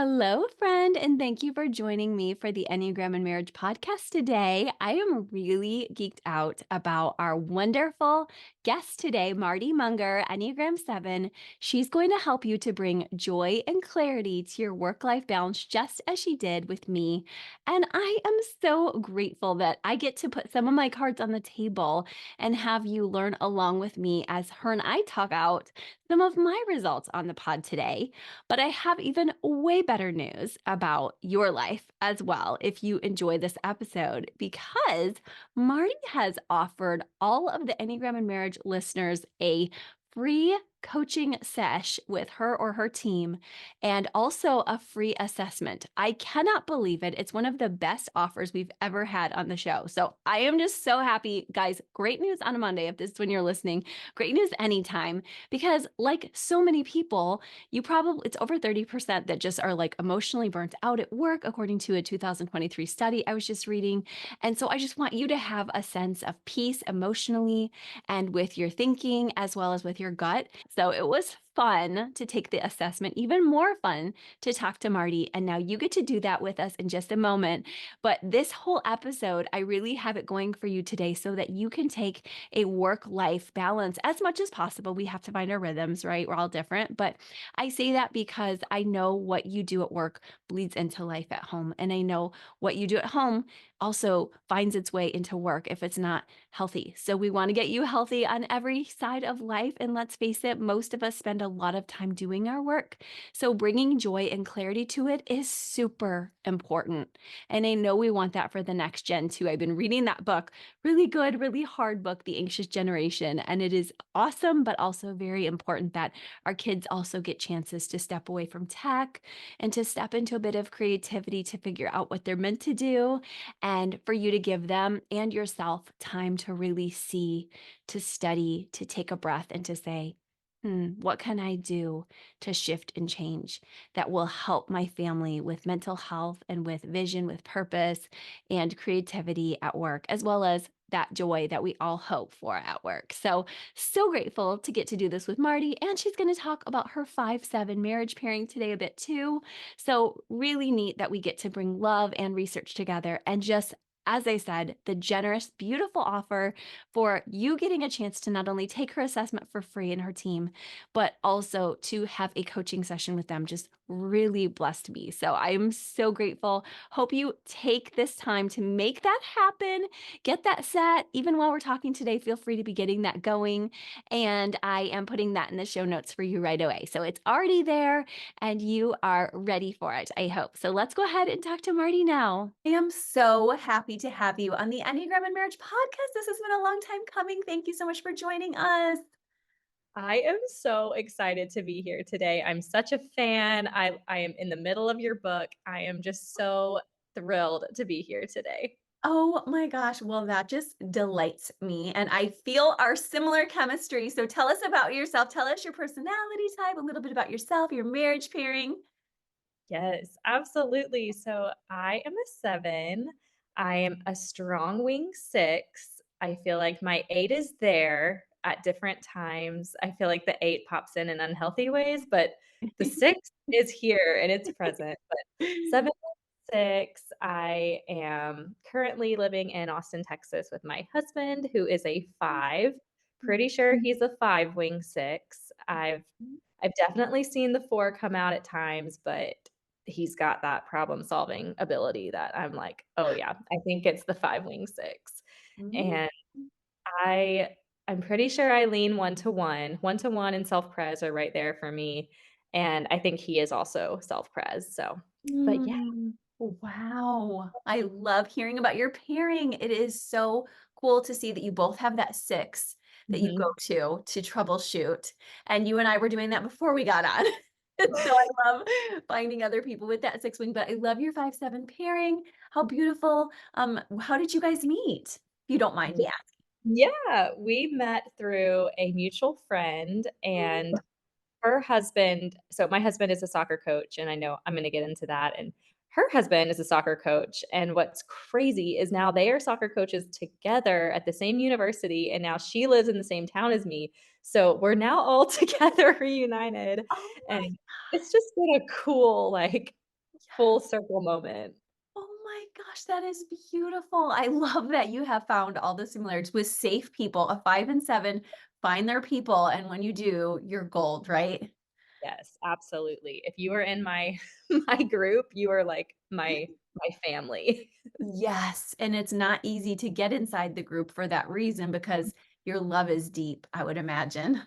Hello, friend, and thank you for joining me for the Enneagram and Marriage podcast today. I am really geeked out about our wonderful guest today, Marty Munger, Enneagram 7. She's going to help you to bring joy and clarity to your work life balance, just as she did with me. And I am so grateful that I get to put some of my cards on the table and have you learn along with me as her and I talk out some of my results on the pod today. But I have even way better news about your life as well if you enjoy this episode, because Marty has offered all of the Enneagram and Marriage listeners a free coaching sesh with her or her team and also a free assessment. I cannot believe it. It's one of the best offers we've ever had on the show. So I am just so happy, guys. Great news on a Monday if this is when you're listening. Great news anytime, because like so many people, it's over 30% that just are like emotionally burnt out at work, according to a 2023 study I was just reading. And so I just want you to have a sense of peace emotionally and with your thinking as well as with your gut. So it was fun to take the assessment, even more fun to talk to Marty. And now you get to do that with us in just a moment. But this whole episode, I really have it going for you today so that you can take a work life balance as much as possible. We have to find our rhythms, right? We're all different. But I say that because I know what you do at work bleeds into life at home. And I know what you do at home also finds its way into work if it's not healthy. So we want to get you healthy on every side of life. And let's face it, most of us spend a lot of time doing our work. So bringing joy and clarity to it is super important. And I know we want that for the next gen too. I've been reading that book, really good, really hard book, The Anxious Generation. And it is awesome, but also very important that our kids also get chances to step away from tech and to step into a bit of creativity to figure out what they're meant to do, and for you to give them and yourself time to really see, to study, to take a breath and to say, what can I do to shift and change that will help my family with mental health and with vision, with purpose and creativity at work, as well as that joy that we all hope for at work. So grateful to get to do this with Marty. And she's going to talk about her 5-7 marriage pairing today a bit too. So, really neat that we get to bring love and research together and just, as I said, the generous, beautiful offer for you getting a chance to not only take her assessment for free and her team, but also to have a coaching session with them just really blessed me. So I'm so grateful. Hope you take this time to make that happen. Get that set. Even while we're talking today, feel free to be getting that going. And I am putting that in the show notes for you right away. So it's already there and you are ready for it, I hope. So let's go ahead and talk to Marty now. I am so happy to have you on the Enneagram and Marriage podcast. This has been a long time coming. Thank you so much for joining us. I am so excited to be here today. I'm such a fan. I am in the middle of your book. I am just so thrilled to be here today. Oh my gosh. Well, that just delights me. And I feel our similar chemistry. So tell us about yourself. Tell us your personality type, a little bit about yourself, your marriage pairing. Yes, absolutely. So I am a 7. I am a strong wing 6. I feel like my 8 is there at different times. I feel like the 8 pops in unhealthy ways, but the 6 is here and it's present. But 7 6. I am currently living in Austin, Texas with my husband, who is a 5. Pretty sure he's a 5 wing 6. I've definitely seen the 4 come out at times, but he's got that problem-solving ability that I'm like, "Oh, yeah, I think it's the 5 wing 6." Mm. And I I'm pretty sure I lean 1 to 1. 1 to 1 and self-pres are right there for me, and I think he is also self-pres, so but yeah. Mm. Wow. I love hearing about your pairing. It is so cool to see that you both have that 6 that you go Mhm. to troubleshoot. And you and I were doing that before we got on. So I love finding other people with that 6 wing, but I love your 5-7 pairing. How beautiful. How did you guys meet? If you don't mind me Yeah, we met through a mutual friend, and asking. her husband so my husband is a soccer coach, and I know I'm gonna get into that, and her husband is a soccer coach, and what's crazy is now they are soccer coaches together at the same university, and now she lives in the same town as me, so we're now all together reunited, Oh my and it's just been a cool, like, full circle moment. Oh my gosh, that is beautiful. I love that you have found all the similarities with safe people. A 5 and 7 find their people, and when you do, you're gold, right? Yes, absolutely. If you are in my my group, you are like my family. Yes, and it's not easy to get inside the group for that reason because your love is deep, I would imagine.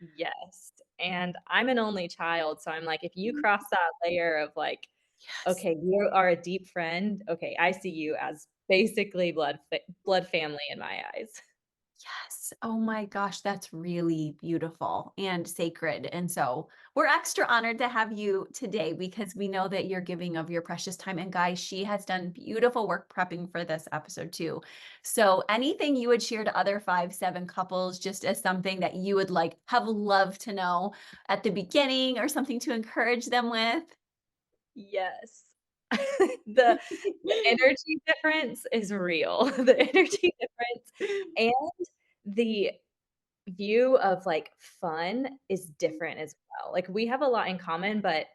Yes, and I'm an only child, so I'm like, if you cross that layer of like, Yes. okay, you are a deep friend, okay, I see you as basically blood family in my eyes. Yes. Oh my gosh, that's really beautiful and sacred. And so we're extra honored to have you today because we know that you're giving of your precious time. And guys, she has done beautiful work prepping for this episode too. So anything you would share to other 5, 7 couples, just as something that you would like have loved to know at the beginning or something to encourage them with? Yes. The the energy difference is real. The energy difference and the view of, like, fun is different as well. Like, we have a lot in common, but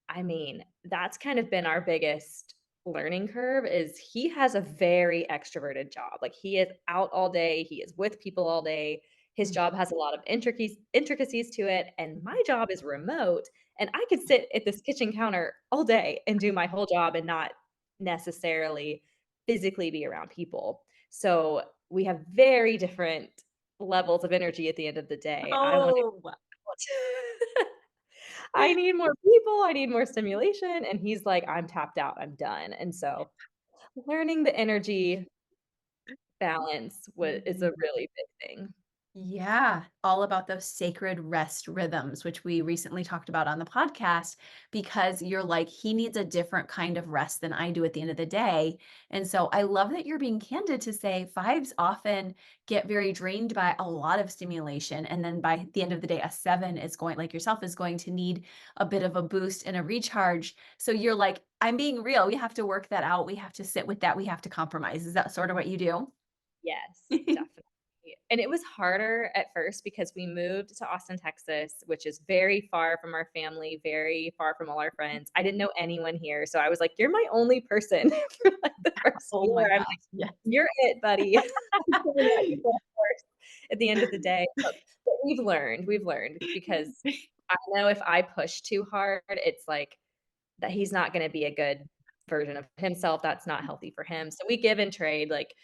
I mean, that's kind of been our biggest learning curve is he has a very extroverted job. Like, he is out all day, he is with people all day. His job has a lot of intricacies to it, and my job is remote, and I could sit at this kitchen counter all day and do my whole job and not necessarily physically be around people. So, we have very different levels of energy at the end of the day. I wanna Oh, I need more people, I need more stimulation, and he's like, "I'm tapped out, I'm done." And so, learning the energy balance is a really big thing. yeah, all about those sacred rest rhythms, which we recently talked about on the podcast, because you're like, he needs a different kind of rest than I do at the end of the day. And so I love that you're being candid to say fives often get very drained by a lot of stimulation. And then by the end of the day, a 7 is going, like yourself, is going to need a bit of a boost and a recharge. So you're like, I'm being real. We have to work that out. We have to sit with that. We have to compromise. Is that sort of what you do? Yes, definitely. And it was harder at first because we moved to Austin, Texas, which is very far from our family, very far from all our friends. I didn't know anyone here, so I was like, "You're my only person," for, like, the first Oh my year. I'm like, gosh. Yes. "You're it, buddy." I'm coming at you full force at the end of the day. But we've learned because I know if I push too hard, it's like that he's not gonna be a good version of himself, that's not healthy for him. So we give and trade, like,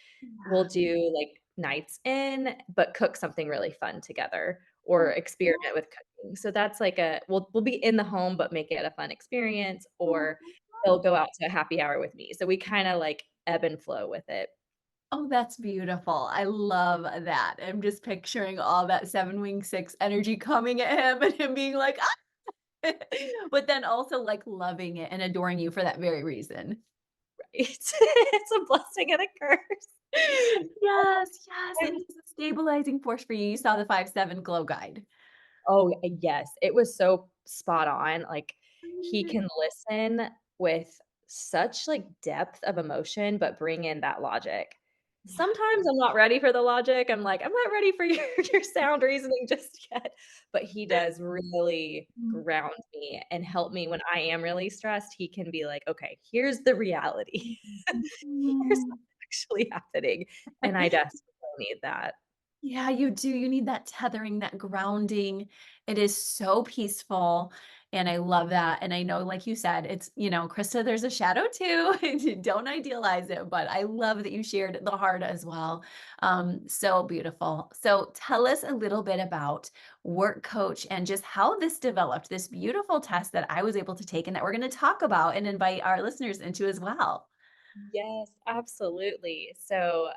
we'll Yeah. do, like, nights in, but cook something really fun together or Oh, experiment with cooking. So that's like a we'll be in the home, but make it a fun experience, oh, or he'll go out to a happy hour with me. So we kinda, like, ebb and flow with it. oh, that's beautiful. I love that. I'm just picturing all that 7 wing 6 energy coming at him and him being like, "Ah!" But then also, like, loving it and adoring you for that very reason. Right. It's a blessing and a curse. Yes, yes, and I'm he's a stabilizing force for you. You saw the 5-7 glow guide. Oh, yes, it was so spot on, like, he can listen with such, like, depth of emotion, but bring in that logic. Yeah. Sometimes I'm not ready for the logic, I'm like, "I'm not ready for your sound reasoning just yet," but he does really Mm. ground me and help me when I am really stressed. He can be like, "Okay, here's the reality. Here's Mm. what's actually happening," and I desperately need that. Yeah, you do. You need that tethering, that grounding. It is so peaceful. And I love that. And I know, like you said, it's, Krista, there's a shadow too. And don't idealize it, but I love that you shared the heart as well. So beautiful. So tell us a little bit about Work Coach and just how this developed, this beautiful test that I was able to take and that we're going to talk about and invite our listeners into as well. Yes, absolutely. So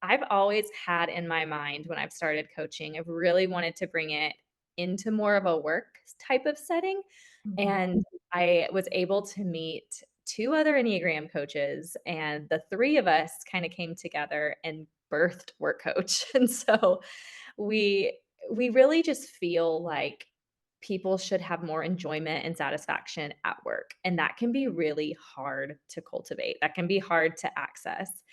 I've always had in my mind when I've started coaching, I've really wanted to bring it into more of a work type of setting. Mhm. And I was able to meet 2 other Enneagram coaches, and the 3 of us kinda came together and birthed Work Coach. And so we we really just feel like people should have more enjoyment and satisfaction at work, and that can be really hard to cultivate. That can be hard to access.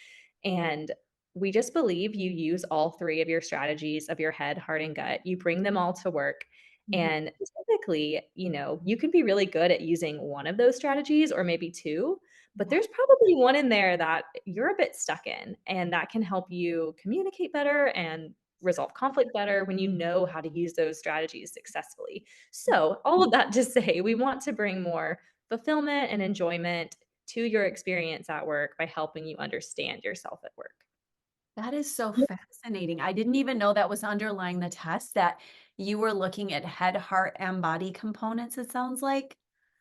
And we just believe you use all 3 of your strategies of your head, heart, and gut. You bring them all to work, Mhm. And typically, you can be really good at using one of those strategies or maybe 2, but Yeah. there's probably one in there that you're a bit stuck in, and that can help you communicate better and resolve conflict better when you know how to use those strategies successfully. So, all of that to say, we want to bring more fulfillment and enjoyment to your experience at work by helping you understand yourself at work. That is so fascinating. I didn't even know that was underlying the test, that you were looking at head, heart, and body components, it sounds like.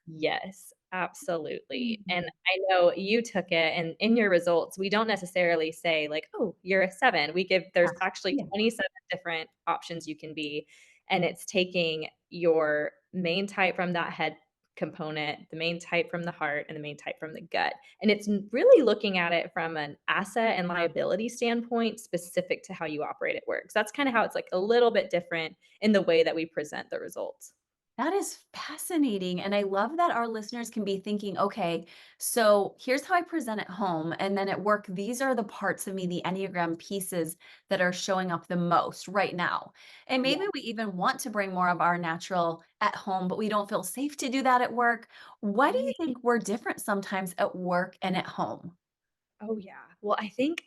Yes, absolutely, and Mm. I know you took it, and in your results, we don't necessarily say like, "Oh, you're a 7." There's Yeah. actually Yeah. 27 different options you can be, and it's taking your main type from that head component, the main type from the heart, and the main type from the gut, and it's really looking at it from an asset and liability standpoint specific to how you operate at work. So that's kinda how it's, like, a little bit different in the way that we present the results. That is fascinating. And I love that our listeners can be thinking, okay, so here's how I present at home. And then at work, these are the parts of me, the Enneagram pieces that are showing up the most right now. And Yeah. maybe we even want to bring more of our natural at home, but we don't feel safe to do that at work. Why do you Right. think we're different sometimes at work and at home? Oh, yeah. Well, I think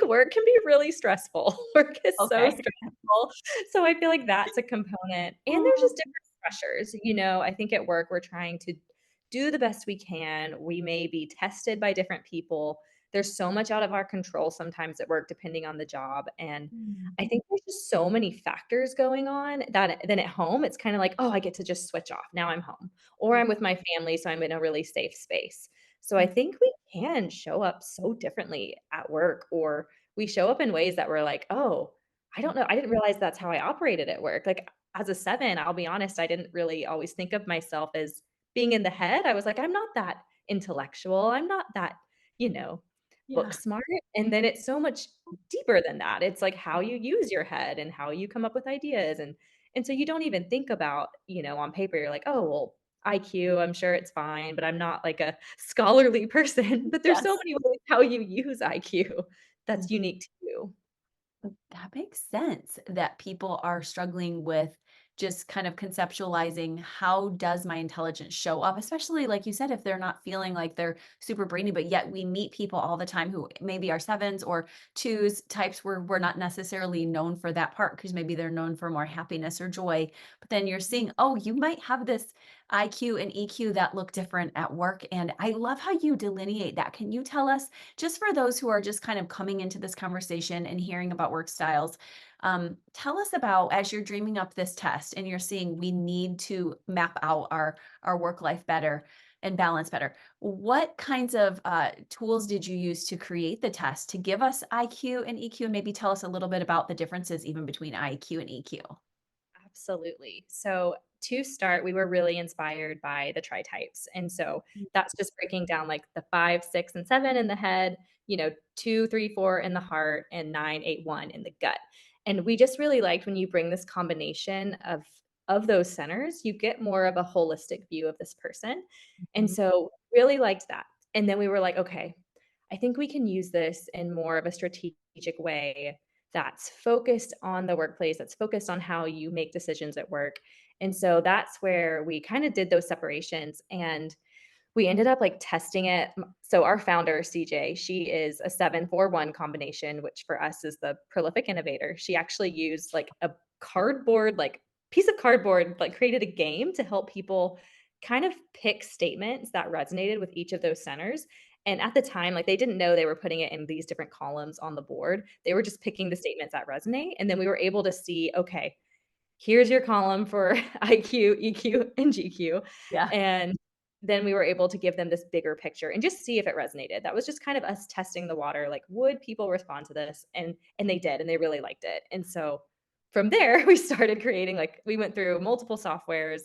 work can be really stressful. Work is so Okay. stressful. So I feel like that's a component, and there's just different pressures, I think at work we're trying to do the best we can. We may be tested by different people. There's so much out of our control sometimes at work depending on the job, and Mm. I think there's just so many factors going on that then at home, it's kinda like, "Oh, I get to just switch off. Now I'm home." Or I'm with my family, so I'm in a really safe space. So I Mm. think we can show up so differently at work, or we show up in ways that we're like, "Oh, I don't know. I didn't realize that's how I operated at work." Like, as a 7, I'll be honest, I didn't really always think of myself as being in the head. I was like, "I'm not that intellectual. I'm not that, you know, book Yeah. smart." And then it's so much deeper than that. It's like how you use your head and how you come up with ideas, and so you don't even think about, on paper, you're like, "Oh, well, IQ, I'm sure it's fine, but I'm not like a scholarly person." But there's so Yes. many ways how you use IQ that's unique to you. That makes sense that people are struggling with just kind of conceptualizing how does my intelligence show up, especially like you said, if they're not feeling like they're super brainy, but yet we meet people all the time who maybe are sevens or twos types where we're not necessarily known for that part because maybe they're known for more happiness or joy. But then you're seeing, oh, you might have this IQ and EQ that look different at work. And I love how you delineate that. Can you tell us, just for those who are just kind of coming into this conversation and hearing about work styles, tell us about, as you're dreaming up this test and you're seeing we need to map out our work life better and balance better. What kinds of tools did you use to create the test to give us IQ and EQ? And maybe tell us a little bit about the differences even between IQ and EQ. Absolutely. So to start, we were really inspired by the tri-types. And so that's just breaking down like the 5, 6, and 7 in the head, 2, 3, 4 in the heart, and 9, 8, 1 in the gut. And we just really liked when you bring this combination of those centers, you get more of a holistic view of this person. And Mhm. so really liked that. And then we were like, okay, I think we can use this in more of a strategic way that's focused on the workplace, that's focused on how you make decisions at work. And so that's where we kind of did those separations, and we ended up like testing it. So our founder, CJ, she is a 741 combination, which for us is the prolific innovator. She actually used like a cardboard, like piece of cardboard, like created a game to help people kind of pick statements that resonated with each of those centers. And at the time, like they didn't know they were putting it in these different columns on the board. They were just picking the statements that resonate. And then we were able to see, okay, here's your column for IQ, EQ, and GQ. Yeah. And then we were able to give them this bigger picture and just see if it resonated. That was just kind of us testing the water, like, would people respond to this? And they did, and they really liked it. And so from there, we started creating, like, we went through multiple softwares.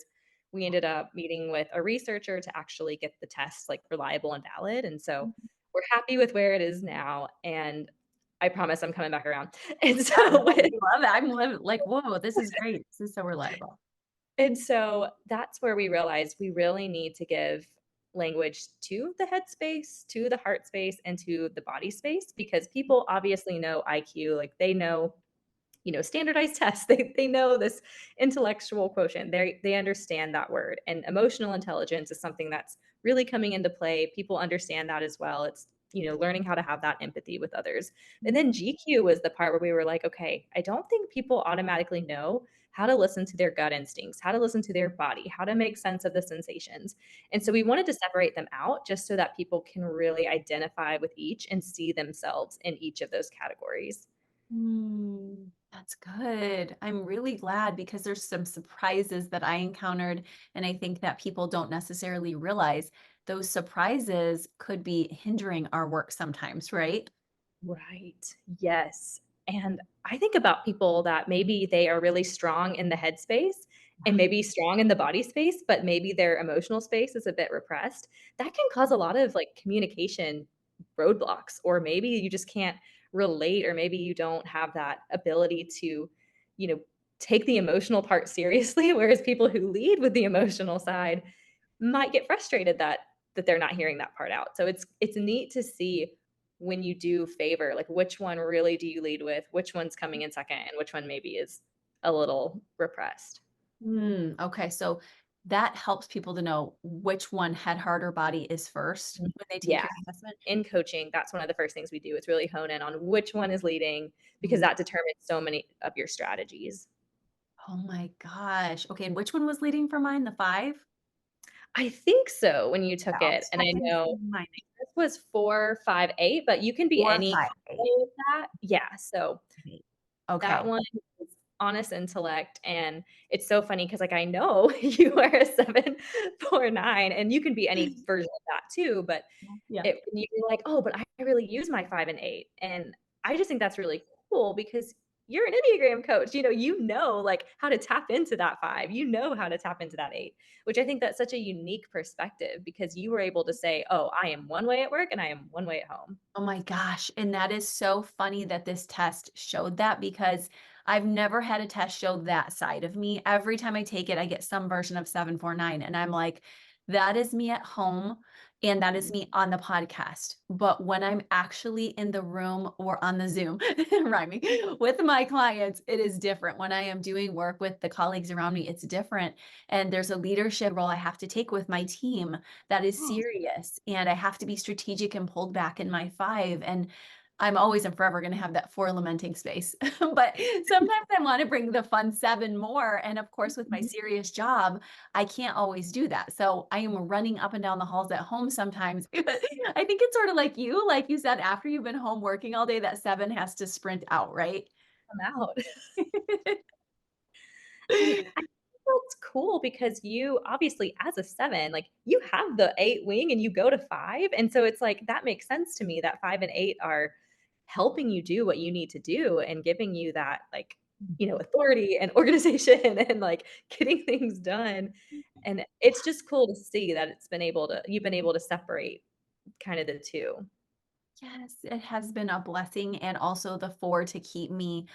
We ended up meeting with a researcher to actually get the test like reliable and valid. And so we're happy with where it is now. And I promise I'm coming back around. And Yeah, so no, with we love it. Like, whoa, this is great. This is so reliable. And so that's where we realized we really need to give language to the head space, to the heart space, and to the body space because people obviously know IQ. Like they know, standardized tests. They know this intellectual quotient. They understand that word. And emotional intelligence is something that's really coming into play. People understand that as well. It's learning how to have that empathy with others. And then GQ was the part where we were like, okay, I don't think people automatically know how to listen to their gut instincts, how to listen to their body, how to make sense of the sensations. And so we wanted to separate them out just so that people can really identify with each and see themselves in each of those categories. That's good. I'm really glad because there's some surprises that I encountered, and I think that people don't necessarily realize those surprises could be hindering our work sometimes, right? Right. Yes. And I think about people that maybe they are really strong in the head space and maybe strong in the body space, but maybe their emotional space is a bit repressed. That can cause a lot of like communication roadblocks, or maybe you just can't relate, or maybe you don't have that ability to, you know, take the emotional part seriously. Whereas people who lead with the emotional side might get frustrated that they're not hearing that part out. So it's neat to see when you do favor, like which one really do you lead with, which one's coming in second, and which one maybe is a little repressed. Okay, so that helps people to know which one head, heart, or body is first Mm. when they take Yeah. your assessment. In coaching, that's one of the first things we do is really hone in on which one is leading because that determines so many of your strategies. Oh my gosh. Okay, and which one was leading for mine? The 5? I think so when you took Yeah, I'll it. And check I and know see mine. this was 4, 5, 8, but you can be 4, any 5, 8. combo of that. Yeah. So that Okay. one is honest intellect, and it's so funny because, like, I know you are a 749, and you can be any version of that too, but Yeah. you're like, "Oh, but I really use my 5 and 8," and I just think that's really cool because you're an Enneagram coach, like, how to tap into that 5, how to tap into that 8, which I think that's such a unique perspective because you were able to say, "Oh, I am one way at work and I am one way at home." Oh my gosh, and that is so funny that this test showed that because I've never had a test show that side of me. Every time I take it, I get some version of 749, and I'm like, that is me at home and that is me on the podcast. But when I'm actually in the room or on the Zoom, rhyming, with my clients, it is different. When I am doing work with the colleagues around me, it's different. And there's a leadership role I have to take with my team that is Oh, serious, and I have to be strategic and pulled back in my 5, and I'm always and forever gonna have that 4 lamenting space. But sometimes I wanna bring the fun 7 more, and of course, with my mhm. serious job, I can't always do that. So I am running up and down the halls at home sometimes. I think it's sort of like you said, after you've been home working all day, that 7 has to sprint out, right? Come out. And I think that's cool because you obviously as a 7, like, you have the 8 wing and you go to 5, and so it's like, that makes sense to me that 5 and 8 are helping you do what you need to do and giving you that, like, authority and organization and, like, getting things done, and it's just cool to see that you've been able to separate kind of the 2. Yes, it has been a blessing, and also the 4 to keep me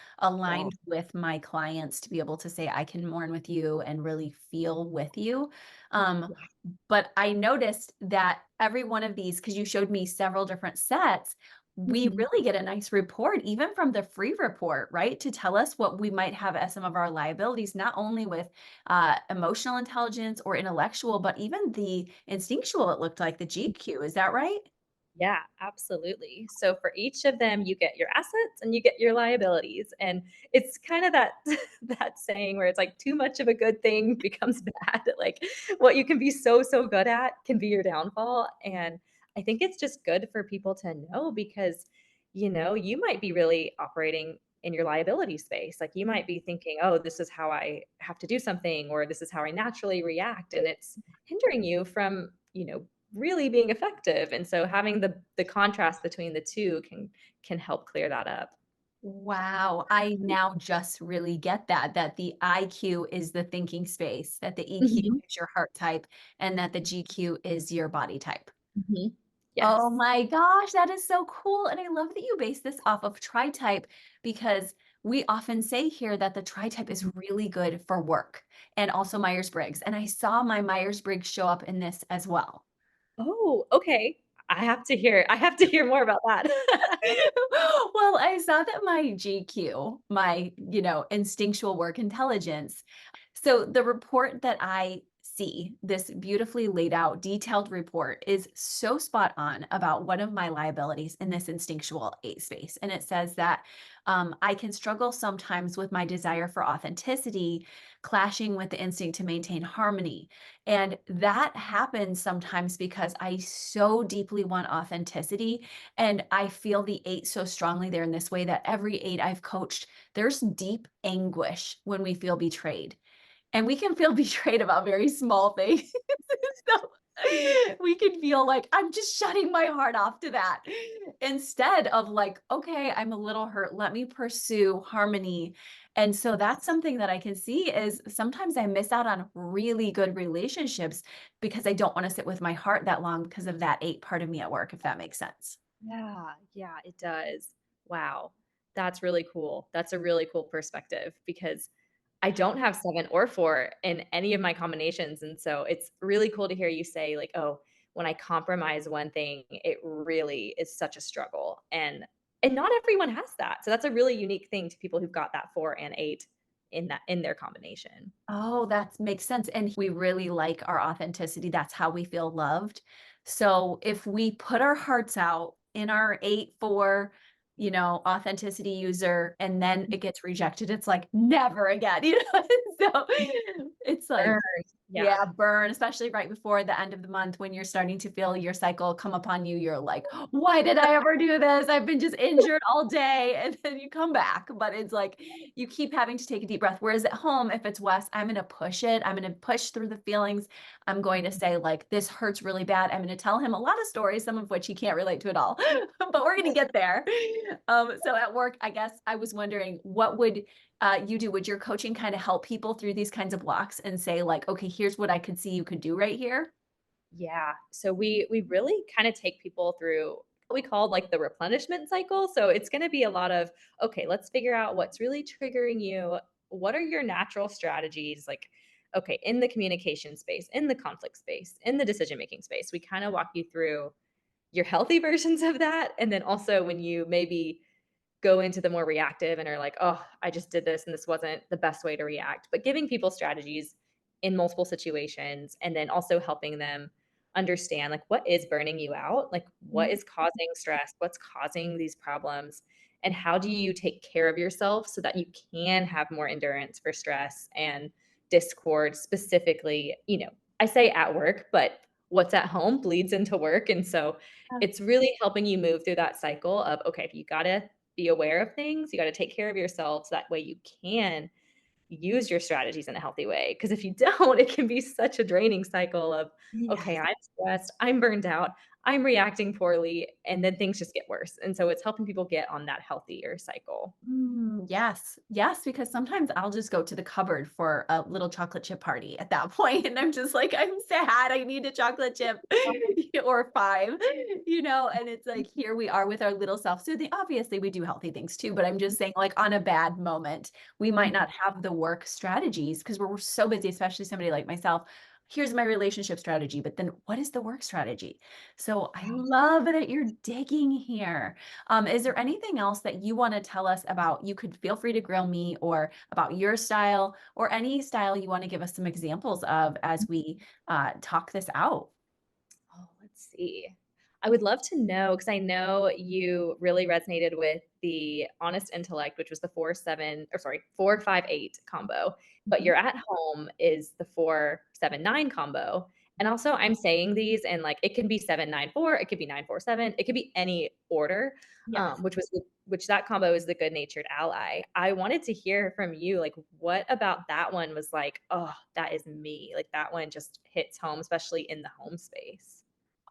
Yeah. aligned with my clients to be able to say, "I can mourn with you and really feel with you." Um, Yeah. but I noticed that every one of these, because you showed me several different sets, we Mhm. really get a nice report, even from the free report, right? To tell us what we might have as some of our liabilities, not only with emotional intelligence or intellectual, but even the instinctual, it looked like the GQ. Is that right? Yeah, absolutely. So for each of them, you get your assets and you get your liabilities. And it's kind of that that saying where it's like too much of a good thing becomes bad. Like what you can be so good at can be your downfall. And I think it's just good for people to know because you might be really operating in your liability space. Like you might be thinking, "Oh, this is how I have to do something," or "This is how I naturally react," and it's hindering you from, really being effective, and so having the contrast between the 2 can help clear that up. Wow, I now just really get that the IQ is the thinking space, that the EQ Mhm, is your heart type, and that the GQ is your body type. mhm. Oh Yes. my gosh, that is so cool. And I love that you base this off of tri-type because we often say here that the tri-type is really good for work and also Myers-Briggs. And I saw my Myers-Briggs show up in this as well. Oh, okay. I have to hear more about that. Well, I saw that my GQ, my, instinctual work intelligence. So the report that I see, this beautifully laid out, detailed report, is so spot on about one of my liabilities in this instinctual eight space. And it says that I can struggle sometimes with my desire for authenticity, clashing with the instinct to maintain harmony. And that happens sometimes because I so deeply want authenticity and I feel the eight so strongly there in this way that every eight I've coached, there's deep anguish when we feel betrayed. And we can feel betrayed about very small things. So we can feel like I'm just shutting my heart off to that instead of like, okay, I'm a little hurt. Let me pursue harmony. And so that's something that I can see is sometimes I miss out on really good relationships because I don't want to sit with my heart that long because of that eight part of me at work, if that makes sense. Yeah, yeah, it does. Wow. That's really cool. That's a really cool perspective because I don't have 7 or 4 in any of my combinations, and so it's really cool to hear you say like, "Oh, when I compromise one thing, it really is such a struggle," and not everyone has that, so that's a really unique thing to people who've got that 4 and 8 in their combination. Oh, that makes sense, and we really like our authenticity, that's how we feel loved. So, if we put our hearts out in our 8-4, authenticity user, and then it gets rejected, it's like, "Never again," So, it's like Burn. yeah, Yeah. burn, especially right before the end of the month when you're starting to feel your cycle come upon you. You're like, "Why did I ever do this? I've been just injured all day." And then you come back, but it's like you keep having to take a deep breath. Whereas at home, if it's Wes, I'm gonna push it. I'm gonna push through the feelings. I'm going to say, like, this hurts really bad. I'm gonna tell him a lot of stories, some of which he can't relate to at all. But we're gonna get there. So at work, I guess I was wondering what would you do? Would your coaching kind of help people through these kinds of blocks and say, like, okay, here's what I could see you could do right here? Yeah. So we really kind of take people through what we call like the replenishment cycle. So it's going to be a lot of okay, let's figure out what's really triggering you. What are your natural strategies like okay, in the communication space, in the conflict space, in the decision making space. We kind of walk you through your healthy versions of that and then also when you maybe go into the more reactive and are like, "Oh, I just did this and this wasn't the best way to react." But giving people strategies in multiple situations and then also helping them understand like what is burning you out? Like what Mhm. is causing stress? What's causing these problems? And how do you take care of yourself so that you can have more endurance for stress and discord specifically, I say at work, but what's at home bleeds into work and so it's really helping you move through that cycle of okay, you got to be aware of things. You got to take care of yourself so that way you can use your strategies in a healthy way. Because if you don't, it can be such a draining cycle of, okay, Yes. I'm stressed, I'm burned out, I'm reacting poorly, and then things just get worse. And so it's helping people get on that healthier cycle. Yes. Yes, because sometimes I'll just go to the cupboard for a little chocolate chip party at that point, and I'm just like, "I'm sad, I need a chocolate chip," or 5, and it's like, here we are with our little self-soothing obviously, we do healthy things too, but I'm just saying, like, on a bad moment, we might not have the work strategies because 'cause we're so busy, especially somebody like myself. Here's my relationship strategy, but then what is the work strategy? So I love that you're digging here. Is there anything else that you want to tell us about? You could feel free to grill me or about your style or any style you want to give us some examples of as we talk this out. Oh, let's see. I would love to know because I know you really resonated with the honest intellect, which was the 4-7, or sorry, 4-5-8 combo. But Mhm. your at home is the 4-7-9 combo. And also, I'm saying these, and like it can be 7-9-4, it could be 9-4-7, it could be any order. Yes. Which that combo is the good natured ally. I wanted to hear from you, like, what about that one was like, oh, that is me. Like that one just hits home, especially in the home space.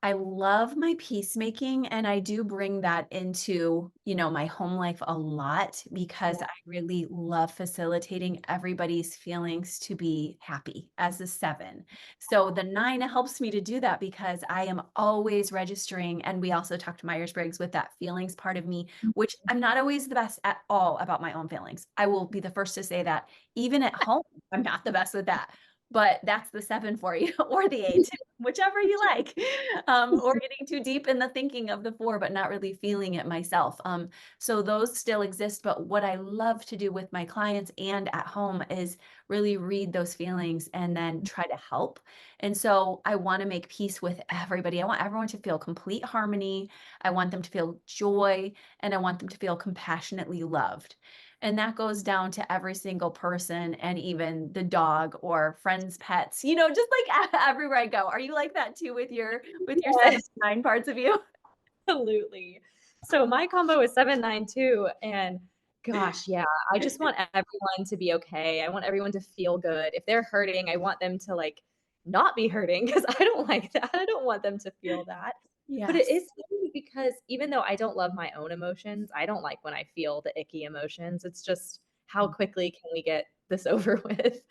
I love my peacemaking and I do bring that into, my home life a lot because Yeah. I really love facilitating everybody's feelings to be happy as a 7. So the 9 helps me to do that because I am always registering and we also talked Myers-Briggs with that feelings part of me, which I'm not always the best at all about my own feelings. I will be the first to say that even at home, I'm not the best with that. but that's the 7 for you or the 8, whichever you like. Or getting too deep in the thinking of the 4, but not really feeling it myself. So those still exist, but what I love to do with my clients and at home is really read those feelings and then try to help. And so I want to make peace with everybody. I want everyone to feel complete harmony. I want them to feel joy, and I want them to feel compassionately loved. And that goes down to every single person and even the dog or friends' pets, just like everywhere I go. Are you like that too with your 7 Yes. 9 parts of you? Absolutely. So my combo is 792, and gosh, yeah, I just want everyone to be okay. I want everyone to feel good. If they're hurting, I want them to, like, not be hurting because I don't like that. I don't want them to feel that. But it Yes. is funny because even though I don't love my own emotions, I don't like when I feel the icky emotions. It's just how quickly can we get this over with?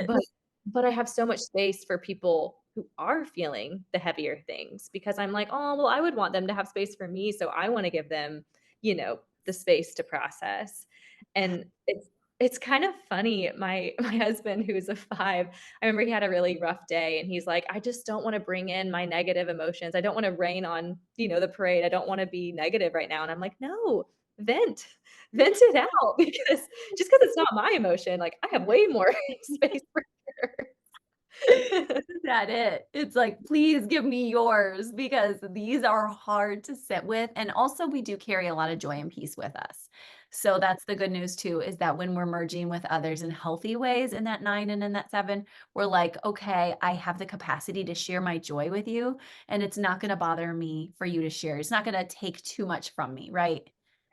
But Yes. but I have so much space for people who are feeling the heavier things because I'm like, "Oh, well, I would want them to have space for me, so I wanna give them, the space to process." And it's kind of funny. My husband, who's a 5, I remember he had a really rough day, and he's like, "I just don't wanna bring in my negative emotions. I don't wanna rain on, the parade. I don't wanna be negative right now." And I'm like, "No, vent. Vent it out because just because it's not my emotion, like, I have way more space for yours." Isn't that it? It's like, "Please give me yours," because these are hard to sit with, and also we do carry a lot of joy and peace with us. So that's the good news too, is that when we're merging with others in healthy ways in that 9 and in that 7, we're like, "Okay, I have the capacity to share my joy with you, and it's not gonna bother me for you to share. It's not gonna take too much from me," right?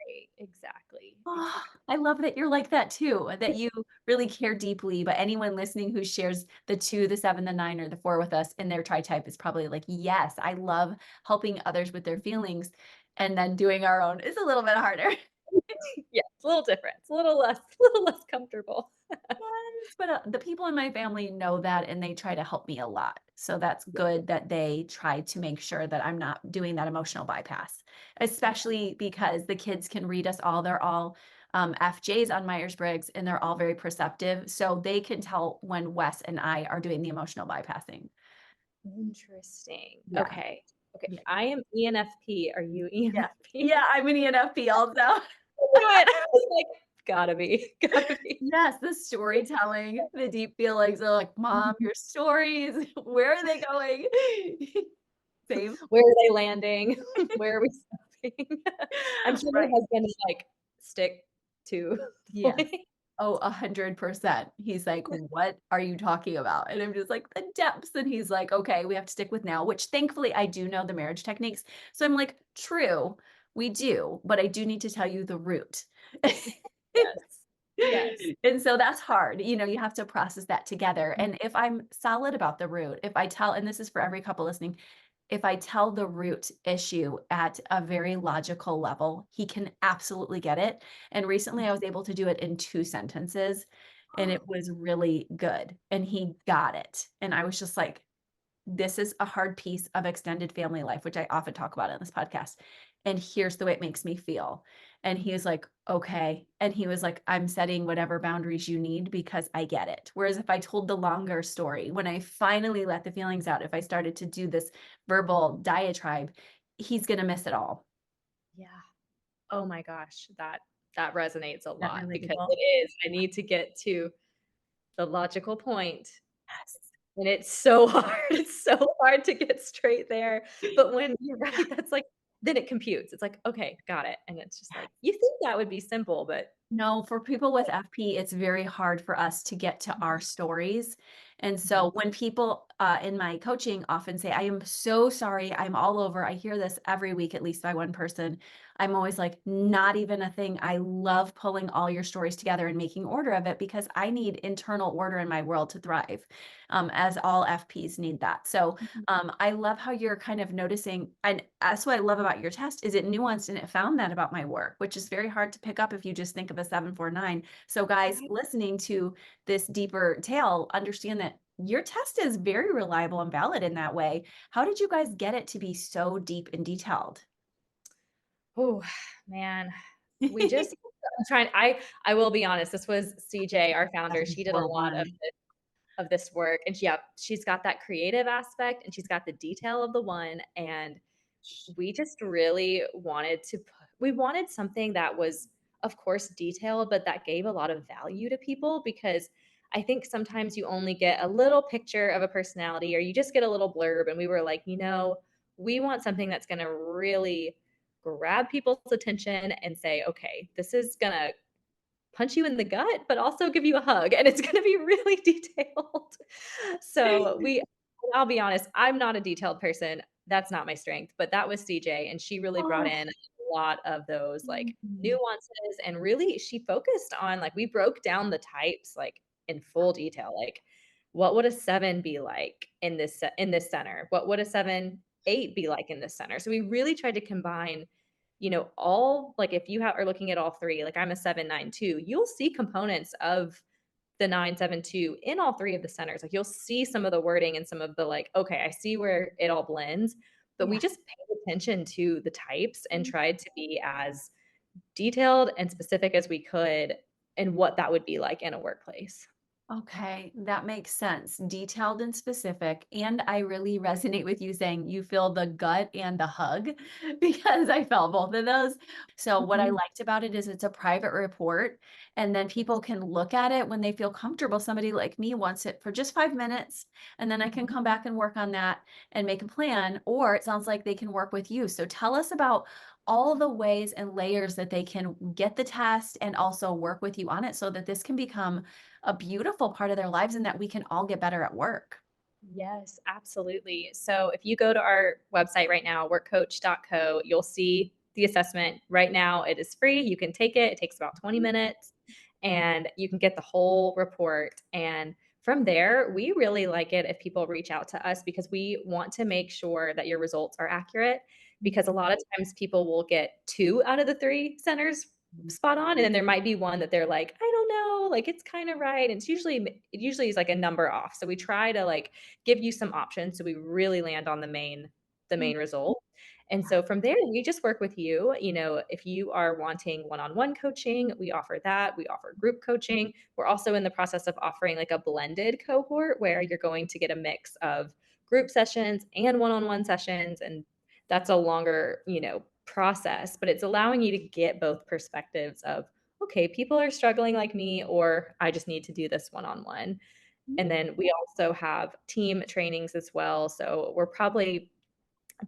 Right, exactly, Oh, exactly. I love that you're like that too, that you really care deeply, but anyone listening who shares the 2, the 7, the 9, or the 4 with us in their tri-type is probably like, "Yes, I love helping others with their feelings," and then doing our own is a little bit harder. Yeah, it's a little different. It's a little less a little less comfortable. Yes, but, the people in my family know that, and they try to help me a lot. So that's Yeah, good that they try to make sure that I'm not doing that emotional bypass, yeah. especially because the kids can read us all. They're all, FJs on Myers-Briggs, and they're all very perceptive, so they can tell when Wes and I are doing the emotional bypassing. Interesting. Yeah, Okay, okay. yeah, I am ENFP. Are you yeah. ENFP? Yeah, I'm an ENFP also. I knew it. I was like, "Gotta be, gotta be." Yes, the storytelling, the deep feelings are like, "Mom, your stories, where are they going?" Same. Where are they landing? Where are we stopping? I'm sure your Right. husband is like, "Stick to the Yes. point." Oh, 100%. He's like, "What are you talking about?" And I'm just like, "The depths." And he's like, "Okay, we have to stick with now," which thankfully I do know the marriage techniques. So I'm like, "True, we do, but I do need to tell you the root." Yes. Yes. And so that's hard. You have to process that together. And if I'm solid about the root, if I tell, and this is for every couple listening, if I tell the root issue at a very logical level, he can absolutely get it. And recently I was able to do it in 2 sentences, and it was really good. And he got it. And I was just like, this is a hard piece of extended family life, which I often talk about in this podcast. And here's the way it makes me feel. And he was like, okay. And he was like, I'm setting whatever boundaries you need because I get it. Whereas if I told the longer story, when I finally let the feelings out, if I started to do this verbal diatribe, he's going to miss it all. Yeah. Oh my gosh, that resonates a That lot because relatable? it is. I need to get to the logical point, Yes. and it's so hard. It's so hard to get straight there. But when you're right, that's like then it computes. It's like, "Okay, got it." And it's just like, you think that would be simple, but No, for people with FP, it's very hard for us to get to our stories. And Mhm. so when people in my coaching often say, I am so sorry, I'm all over. I hear this every week, at least by one person. I'm always like, not even a thing. I love pulling all your stories together and making order of it because I need internal order in my world to thrive, as all FPs need that. So Mhm. I love how you're kind of noticing, and that's what I love about your test is it nuanced and it found that about my work, which is very hard to pick up if you just think of a 749. So guys Right. listening to this deeper tale, understand that your test is very reliable and valid in that way. How did you guys get it to be so deep and detailed? Oh, man. We just I'm trying I will be honest, this was CJ, our founder. She did a lot of 741. this. of this work. And yeah, she's got that creative aspect and she's got the detail of the one. And we just really wanted to put we wanted something that was, of course, detailed, but that gave a lot of value to people because I think sometimes you only get a little picture of a personality or you just get a little blurb. And we were like, we want something that's going to really grab people's attention and say, okay, this is going to punch you in the gut, but also give you a hug, and it's gonna be really detailed. So I'll be honest, I'm not a detailed person. That's not my strength, but that was CJ, and she really brought Oh, in a lot of those, like, mhm. nuances, and really she focused on, like, we broke down the types, like, in full detail, like, what would a 7 be like in this center? What would a 7/8 be like in this center? So we really tried to combine all like if you are looking at all three, like I'm a 7/9 too, you'll see components of the 9/7 too in all three of the centers. Like you'll see some of the wording and some of the like, okay, I see where it all blends. But we Yeah. just paid attention to the types and tried to be as detailed and specific as we could and what that would be like in a workplace. Okay, that makes sense. Detailed and specific. And I really resonate with you saying you feel the gut and the hug because I felt both of those. So, what I Mhm. liked about it is it's a private report, and then people can look at it when they feel comfortable. Somebody like me wants it for just 5 minutes, and then I can come back and work on that and make a plan. Or it sounds like they can work with you. So, tell us about all the ways and layers that they can get the test and also work with you on it so that this can become a beautiful part of their lives and that we can all get better at work. Yes, absolutely. So if you go to our website right now, workcoach.co, you'll see the assessment. Right now, it is free. You can take it. It takes about 20 minutes and you can get the whole report. And from there, we really like it if people reach out to us because we want to make sure that your results are accurate. Because a lot of times people will get two out of the three centers spot on, and then there might be one that they're like, I don't know, like it's kind of right. And it usually is like a number off. So we try to like give you some options so we really land on the Mm, main result. And so from there, we just work with you. If you are wanting one on one coaching, we offer that. We offer group coaching. We're also in the process of offering like a blended cohort where you're going to get a mix of group sessions and one on one sessions. And that's a longer, process, but it's allowing you to get both perspectives of, okay, people are struggling like me, or I just need to do this one on one. And mm. then we also have team trainings as well. So we're probably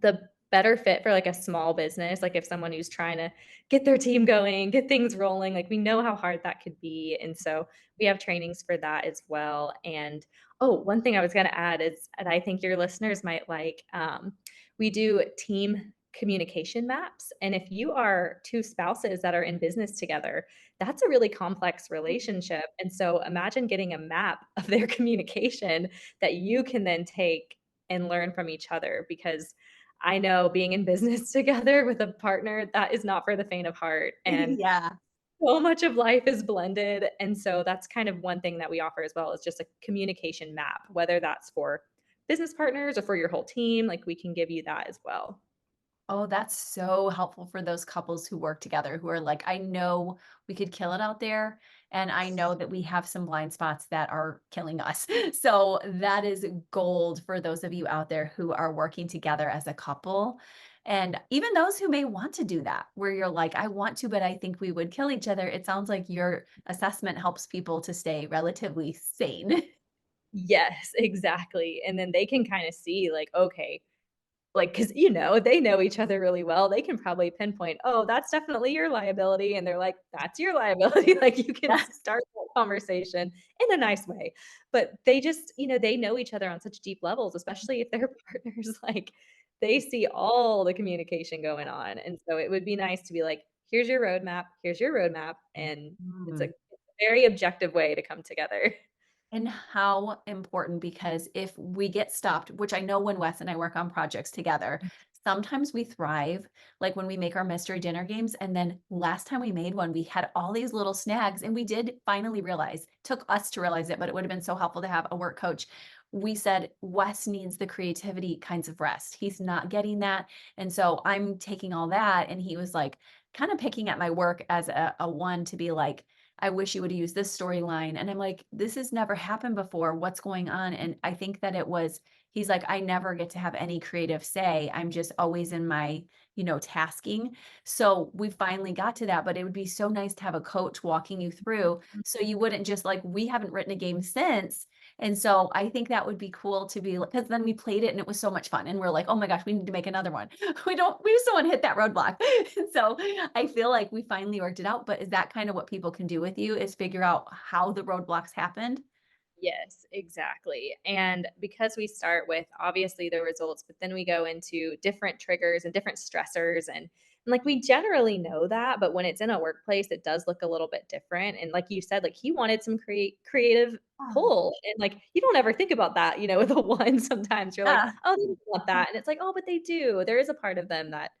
the better fit for like a small business, like if someone who's trying to get their team going, get things rolling, like we know how hard that could be. And so we have trainings for that as well. And oh, one thing I was going to add is, and I think your listeners might like, we do team communication maps. And if you are two spouses that are in business together, that's a really complex relationship. And so imagine getting a map of their communication that you can then take and learn from each other because I know being in business together with a partner, that is not for the faint of heart, and Yeah. so much of life is blended, and so that's kind of one thing that we offer as well is just a communication map, whether that's for business partners or for your whole team, like, we can give you that as well. Oh, that's so helpful for those couples who work together who are like, I know we could kill it out there. And I know that we have some blind spots that are killing us. So that is gold for those of you out there who are working together as a couple. And even those who may want to do that, where you're like, I want to, but I think we would kill each other. It sounds like your assessment helps people to stay relatively sane. Yes, exactly, and then they can kinda see, like, okay, like, because they know each other really well, they can probably pinpoint, "Oh, that's definitely your liability," and they're like, "That's your liability," like, you can Yeah. start that conversation in a nice way, but they just they know each other on such deep levels, especially if they're partners, like, they see all the communication going on, and so it would be nice to be like, here's your roadmap," and it's Mhm. a very objective way to come together. And how important because if we get stopped, which I know when Wes and I work on projects together, sometimes we thrive, like when we make our mystery dinner games. And then last time we made one, we had all these little snags, and we did finally realize, took us to realize it, but it would have been so helpful to have a work coach. We said Wes needs the creativity kinds of rest. He's not getting that. And so I'm taking all that. And he was like, kind of picking at my work as a one to be like, I wish you would have used this storyline. And I'm like, this has never happened before. What's going on? And I think that it was, he's like, I never get to have any creative say. I'm just always in my, tasking. So we finally got to that, but it would be so nice to have a coach walking you through so you wouldn't just like, we haven't written a game since. And so I think that would be cool to be because then we played it and it was so much fun. And we're like, oh my gosh, we need to make another one. We just don't want to hit that roadblock. So I feel like we finally worked it out. But is that kind of what people can do with you is figure out how the roadblocks happened? Yes, exactly. And because we start with obviously the results, but then we go into different triggers and different stressors and like we generally know that, but when it's in a workplace, it does look a little bit different. And like you said, like he wanted some creative Oh, pull. And like you don't ever think about that, with a one sometimes. You're like, yeah. oh, they don't want that. And it's like, oh, but they do. There is a part of them that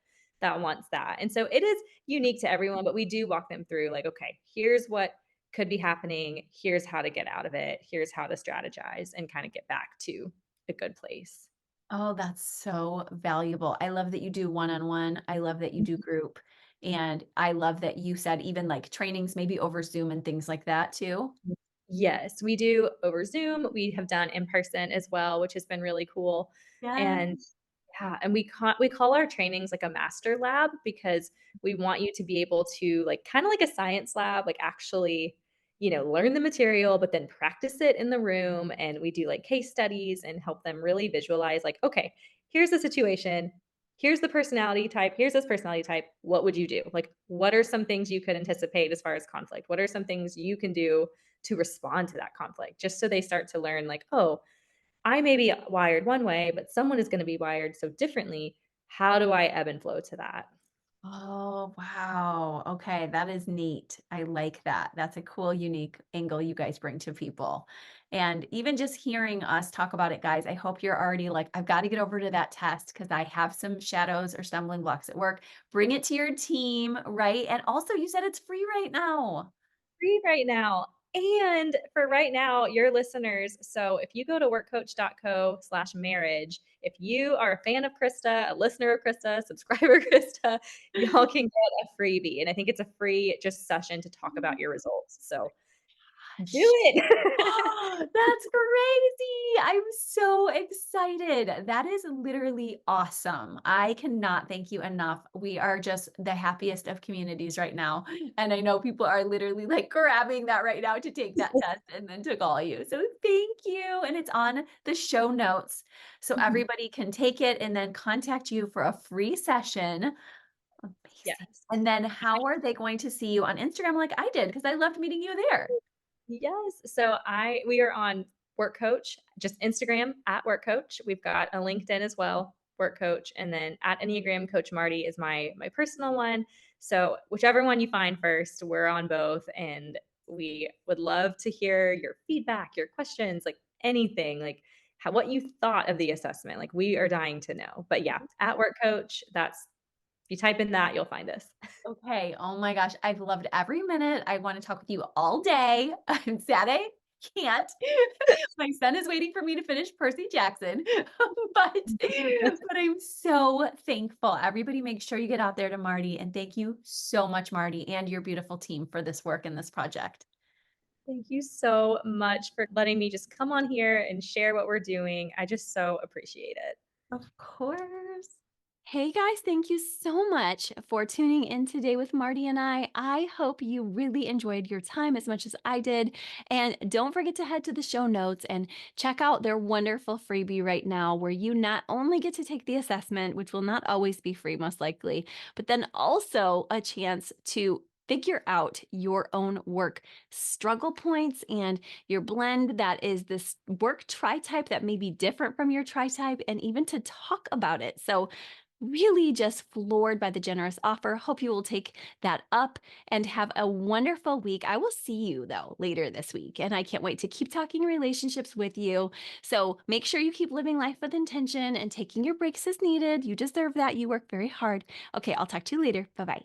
wants that. And so it is unique to everyone, but we do walk them through like, okay, here's what could be happening. Here's how to get out of it. Here's how to strategize and kind of get back to a good place. Oh, that's so valuable. I love that you do one-on-one. I love that you do group. And I love that you said even like trainings, maybe over Zoom and things like that too. Yes, we do over Zoom. We have done in person as well, which has been really cool. Yes. And yeah, and we call our trainings like a master lab because we want you to be able to like kind of like a science lab, like actually, learn the material, but then practice it in the room. And we do like case studies and help them really visualize like, okay, here's the situation. Here's the personality type. Here's this personality type. What would you do? Like, what are some things you could anticipate as far as conflict? What are some things you can do to respond to that conflict? Just so they start to learn, like, oh, I may be wired one way, but someone is going to be wired so differently. How do I ebb and flow to that? Oh, wow. Okay, that is neat. I like that. That's a cool, unique angle you guys bring to people. And even just hearing us talk about it, guys, I hope you're already like, I've got to get over to that test because I have some shadows or stumbling blocks at work. Bring it to your team, right? And also, you said it's free right now. Free right now. And for right now, your listeners, so if you go to workcoach.co/marriage, if you are a fan of Krista, a listener of Krista, subscriber of Krista, y'all can get a freebie. And I think it's a free just session to talk about your results. So do Gosh. it. Oh, that's crazy. I'm so excited. That is literally awesome. I cannot thank you enough. We are just the happiest of communities right now. And I know people are literally like grabbing that right now to take that test and then to call you. So thank you. And it's on the show notes. So Mhm. everybody can take it and then contact you for a free session. Amazing. Yes. And then how are they going to see you on Instagram like I did? Because I loved meeting you there. Yes. So we are on Work Coach, just Instagram at Work Coach. We've got a LinkedIn as well, Work Coach, and then at Enneagram Coach Marty is my personal one. So whichever one you find first, we're on both, and we would love to hear your feedback, your questions, like anything, like what you thought of the assessment. Like we are dying to know. But yeah, at Work Coach, that's if you type in that, you'll find us. Okay. Oh my gosh. I've loved every minute. I want to talk with you all day. I'm sad I can't. My son is waiting for me to finish Percy Jackson. But I'm so thankful. Everybody make sure you get out there to Marty. And thank you so much, Marty, and your beautiful team for this work and this project. Thank you so much for letting me just come on here and share what we're doing. I just so appreciate it. Of course. Hey guys, thank you so much for tuning in today with Marty and I. I hope you really enjoyed your time as much as I did. And don't forget to head to the show notes and check out their wonderful freebie right now, where you not only get to take the assessment, which will not always be free, most likely, but then also a chance to figure out your own work struggle points and your blend that is this work tri type that may be different from your tri type, and even to talk about it. So, really just floored by the generous offer. Hope you will take that up and have a wonderful week. I will see you though later this week, and I can't wait to keep talking relationships with you. So make sure you keep living life with intention and taking your breaks as needed. You deserve that. You work very hard. Okay, I'll talk to you later. Bye bye.